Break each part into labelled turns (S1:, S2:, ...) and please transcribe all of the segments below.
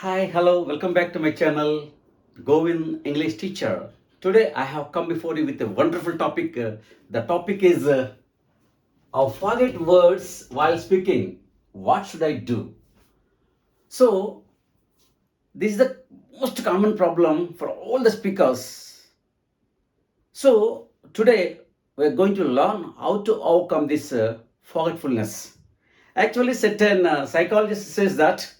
S1: Hi, hello, welcome back to my channel, Govin English Teacher. Today I have come before you with a wonderful topic. The topic is I forget words while speaking. What should I do? So, this is the most common problem for all the speakers. So, today we are going to learn how to overcome this forgetfulness. Actually, certain psychologist says that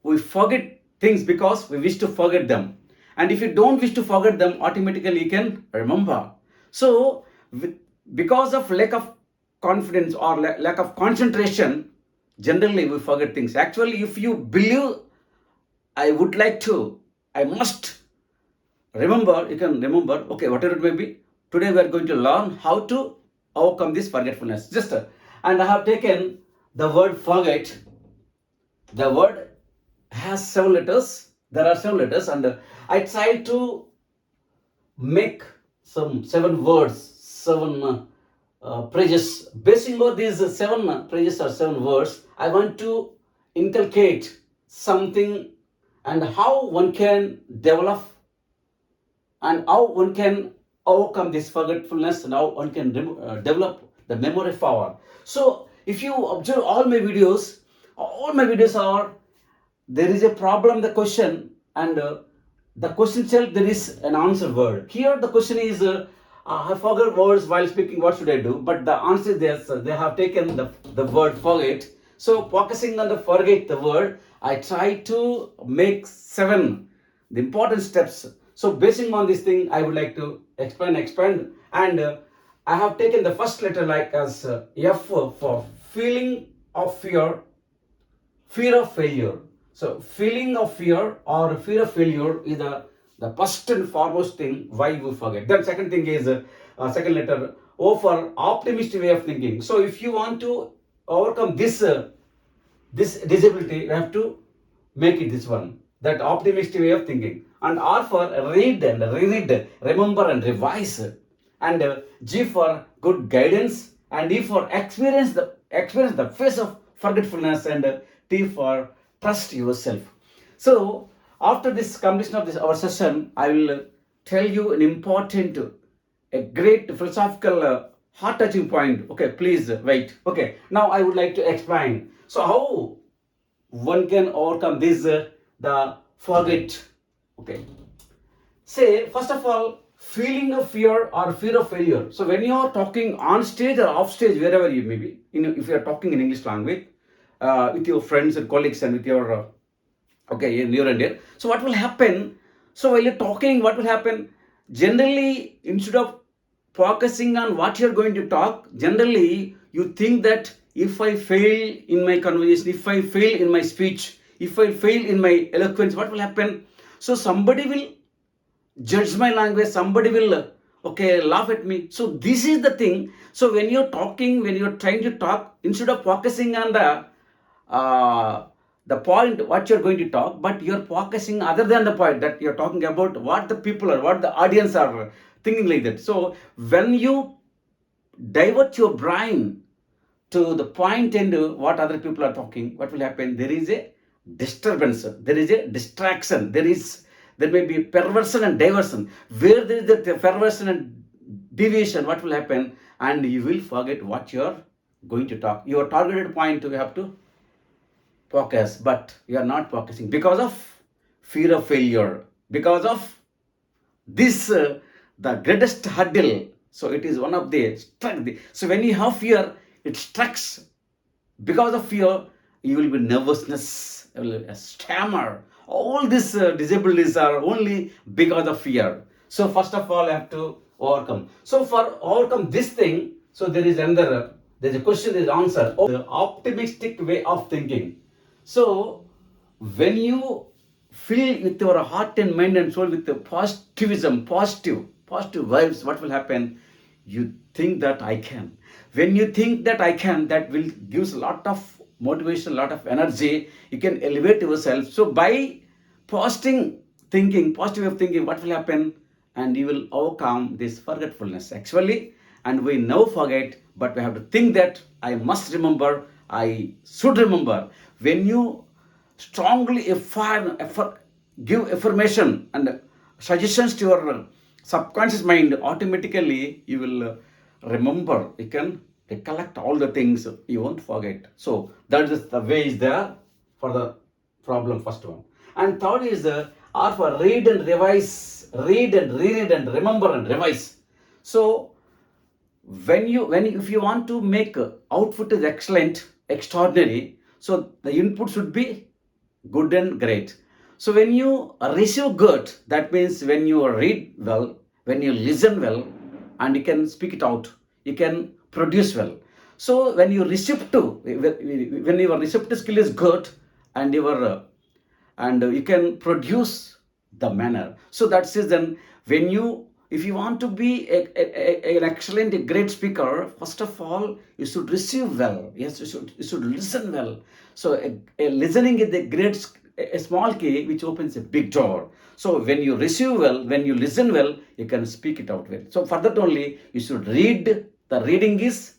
S1: we forget things because we wish to forget them. And if you don't wish to forget them, automatically you can remember. So, because of lack of confidence or lack of concentration, generally we forget things. Actually, if you believe, I would like to, I must remember, you can remember, okay, whatever it may be. Today we are going to learn how to overcome this forgetfulness. And I have taken the word forget. The word has several letters. There are several letters, and I tried to make some seven words, seven phrases. Basing on these seven phrases or seven words, I want to inculcate something and how one can develop and how one can overcome this forgetfulness and how one can develop the memory power. So if you observe all my videos are, there is a problem, the question, and the question itself, there is an answer word. Here the question is, I forgot words while speaking, what should I do? But the answer is yes, they have taken the word forget. So focusing on the forget the word, I try to make seven the important steps. So basing on this thing, I would like to expand, and I have taken the first letter like as F for feeling of fear of failure. So feeling of fear or fear of failure is the first and foremost thing why we forget. Then second thing is second letter O for optimistic way of thinking. So if you want to overcome this disability, you have to make it this one, that optimistic way of thinking. And R for read and reread, remember and revise. And G for good guidance, and E for experience the face of forgetfulness, and T for trust yourself. So after this completion of this our session, I will tell you an important, a great philosophical heart touching point. Okay, please wait. Okay, now I would like to explain. So how one can overcome this the forget. Okay, say first of all, feeling of fear or fear of failure. So when you are talking on stage or off stage, wherever you may be, if you are talking in English language with your friends and colleagues and with your okay, near and dear. So what will happen? So while you're talking, what will happen? Generally, instead of focusing on what you're going to talk, generally you think that if I fail in my conversation, if I fail in my speech, if I fail in my eloquence, what will happen? So somebody will judge my language, somebody will okay, laugh at me. So this is the thing. So when you're talking, when you're trying to talk, instead of focusing on uh, the point what you're going to talk, but you're focusing other than the point that you're talking about, what the people are, what the audience are thinking, like that. So when you divert your brain to the point and what other people are talking, what will happen? There is a disturbance, there is a distraction, there may be perversion and diversion. Where there is the perversion and deviation, what will happen? And you will forget what you are going to talk. Your targeted point you have to focus, but you are not focusing because of fear of failure, because of this the greatest hurdle. So it is one of the so when you have fear, it strikes. Because of fear, you will be nervousness, you will stammer. All these disabilities are only because of fear. So first of all, I have to overcome. So for overcome this thing, so there is another, there's a question, there's answer. The optimistic way of thinking. So when you feel with your heart and mind and soul with the positivism, positive vibes, what will happen? You think that I can. When you think that I can, that will gives a lot of motivation, a lot of energy. You can elevate yourself. So by positive way of thinking, what will happen? And you will overcome this forgetfulness. Actually, and we never forget, but we have to think that I must remember, I should remember. When you strongly give affirmation and suggestions to your subconscious mind, automatically you will remember, you can recollect all the things, you won't forget. So that is the way is there for the problem, first one. And third is or for read and revise, read and reread and remember and revise. So if you want to make output is excellent, extraordinary, so the input should be good and great. So when you receive good, that means when you read well, when you listen well, and you can speak it out, you can produce well. So when you receive to when your receptive skill is good, and your you can produce the manner. So that's it. Then when you, if you want to be an excellent, a great speaker, first of all you should receive well. Yes, you should listen well. So a listening is a small key which opens a big door. So when you receive well, when you listen well, you can speak it out well. So for that only you should read. The reading is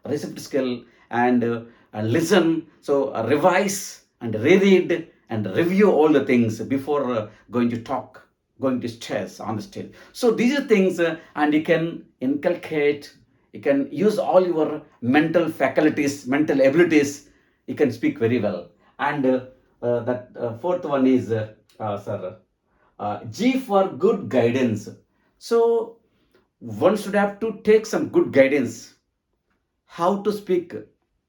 S1: receptive skill, and listen. So revise and reread and review all the things before going to talk, going to stress on the stage. So these are things, and you can inculcate, you can use all your mental faculties, mental abilities, you can speak very well. And that fourth one is sir, G for good guidance. So one should have to take some good guidance, how to speak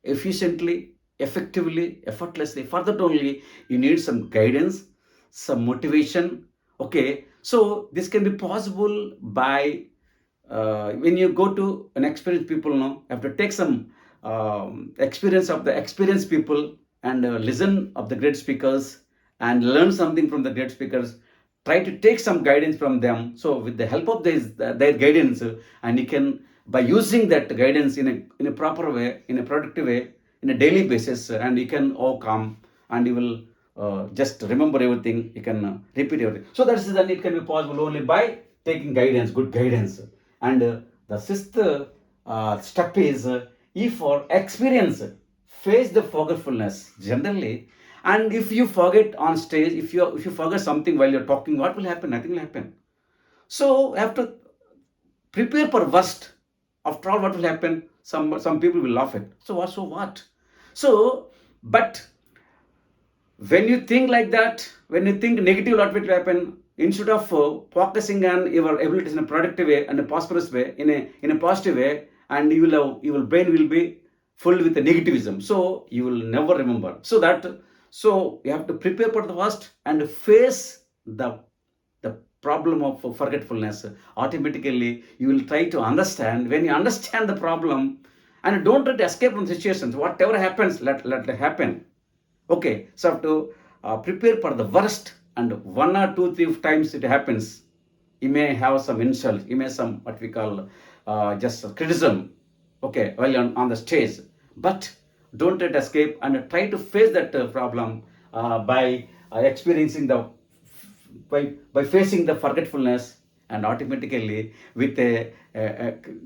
S1: efficiently, effectively, effortlessly. For that only, you need some guidance, some motivation. Okay, so this can be possible by when you go to an experienced people. Now, you have to take some experience of the experienced people, and listen of the great speakers, and learn something from the great speakers. Try to take some guidance from them. So with the help of their guidance, and you can, by using that guidance in a proper way, in a productive way, in a daily basis, and you can overcome, and you will just remember everything, you can repeat everything. So that's then it can be possible only by taking guidance, good guidance. And the sixth step is E for experience. Face the forgetfulness generally. And if you forget on stage, if you forget something while you're talking, what will happen? Nothing will happen. So you have to prepare for worst. After all, what will happen? Some people will laugh at. So what? So what? So, but when you think like that, when you think negative, what will happen? Instead of focusing on your abilities in a productive way and a prosperous way, in a positive way, and your brain will be filled with the negativism. So you will never remember. So you have to prepare for the worst and face the problem of forgetfulness. Automatically you will try to understand. When you understand the problem, and don't try to escape from situations, whatever happens, let it happen. Okay, so have to prepare for the worst, and one or two, three times it happens. You may have some insult, you may some what we call just criticism. Okay, while on the stage, but don't let escape, and try to face that problem by experiencing the by facing the forgetfulness, and automatically with a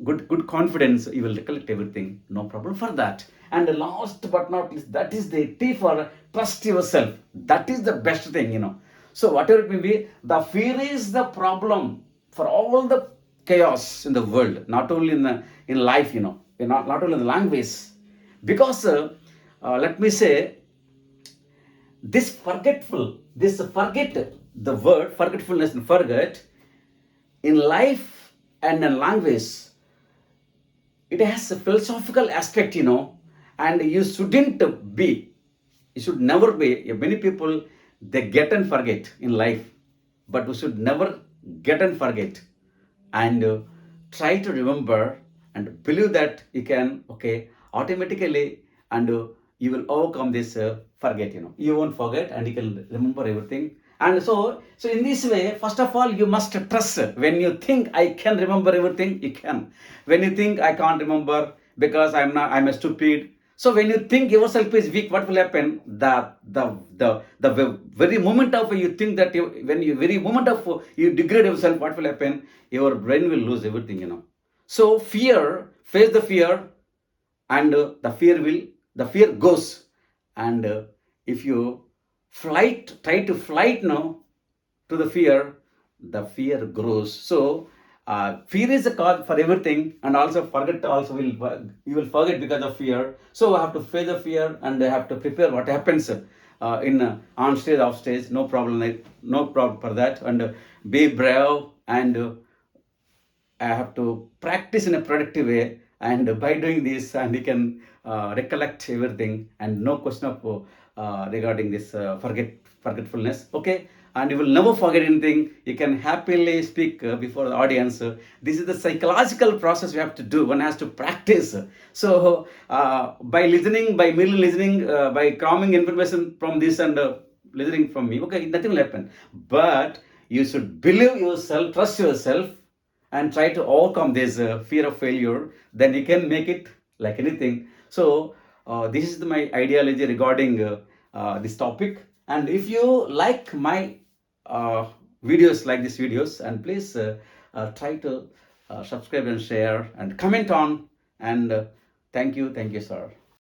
S1: good confidence you will recollect everything, no problem for that. And last but not least, that is the T for trust yourself. That is the best thing. So whatever it may be, the fear is the problem for all the chaos in the world, not only in life, not only in the language. Because let me say, this forget, the word forgetfulness and forget, in life and in language, it has a philosophical aspect, and you should never be. Many people, they get and forget in life, but we should never get and forget, and try to remember and believe that you can, okay, automatically, and you will overcome this forget. You won't forget, and you can remember everything. And so in this way, first of all, you must trust. When you think I can remember everything, you can. When you think I can't remember because I'm a stupid. So when you think yourself is weak, what will happen? The very moment of you think that when you very moment of you degrade yourself, what will happen? Your brain will lose everything. So face the fear, and the fear goes. And if you try to flight now to the fear grows. So fear is a cause for everything, and also forget also will you will forget because of fear. So I have to face the fear, and I have to prepare what happens in on stage, off stage. No problem, no problem for that, and be brave and I have to practice in a productive way, and by doing this, and you can recollect everything, and no question of regarding this forgetfulness. Okay, and you will never forget anything. You can happily speak before the audience. This is the psychological process we have to do. One has to practice. So by listening, by merely listening, by cramming information from this and listening from me, okay, nothing will happen. But you should believe yourself, trust yourself, and try to overcome this fear of failure. Then you can make it like anything. So this is my ideology regarding this topic. And if you like my uh, videos like these videos, and please try to subscribe and share and comment on. And thank you, sir.